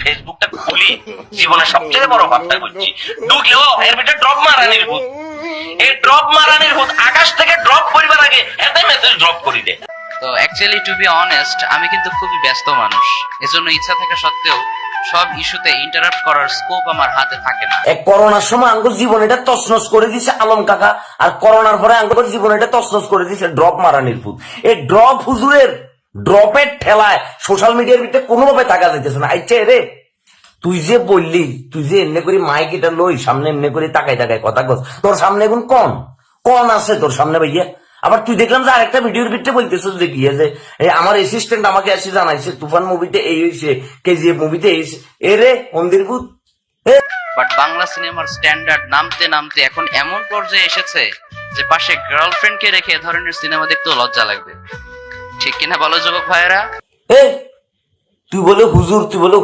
ফেসবুকটা খুলি জীবনের সবচেয়ে বড় ভাবটা করছি, ঢুকলেও এর ভিতরে ড্রপ মারানির ভূত। এই ড্রপ মারানির ভূত আকাশ থেকে ড্রপ করিবার আগে এত মেসেজ ড্রপ করি দে। তো অ্যাকচুয়ালি টু বি অনেস্ট, আমি কিন্তু খুবই ব্যস্ত মানুষ, এজন্য ইচ্ছা থাকা সত্ত্বেও সব ইস্যুতে ইন্টারাপ্ট করার স্কোপ আমার হাতে থাকে না। এক করোনার সময় আঙ্গুর জীবন এটা তছনছ করে দিছে আলম কাকা, আর করোনার পরে আঙ্গুর জীবন এটা তছনছ করে দিছে ড্রপ মারানির ভূত। এই ড্রপ হুজুরের ড্রপের ঠেলায় সোশ্যাল মিডিয়ার ভিতরে কোনোভাবে থাকা যাইতেছে না। আইছে রে, তুই যে বললি, তুই যে এমনি করে মাইক এটা লই সামনে এমনি করে তাকাই তাকাই কথা কস, তোর সামনে এখন কন আছে তোর সামনে ভাইয়া? আবার তুই দেখলাম যে আরেকটা ভিডিওর ভিতরে বলতেছ যে কি যে আমার অ্যাসিস্ট্যান্ট আমাকে এসে জানাইছে তুফান মুভিতে এই হয়েছে, কেজিএফ মুভিতে এই হয়েছে। এ রে মন্দির ভূত। বাট বাংলা সিনেমার স্ট্যান্ডার্ড নামতে নামতে এখন এমন পর্যায়ে এসেছে যে পাশে গার্লফ্রেন্ডকে রেখে এ ধরনের সিনেমা দেখতেও লজ্জা লাগবে। ঠিক কিনা বলো যুবক ভাইয়েরা? তুই বলে হুজুর, তুই বলে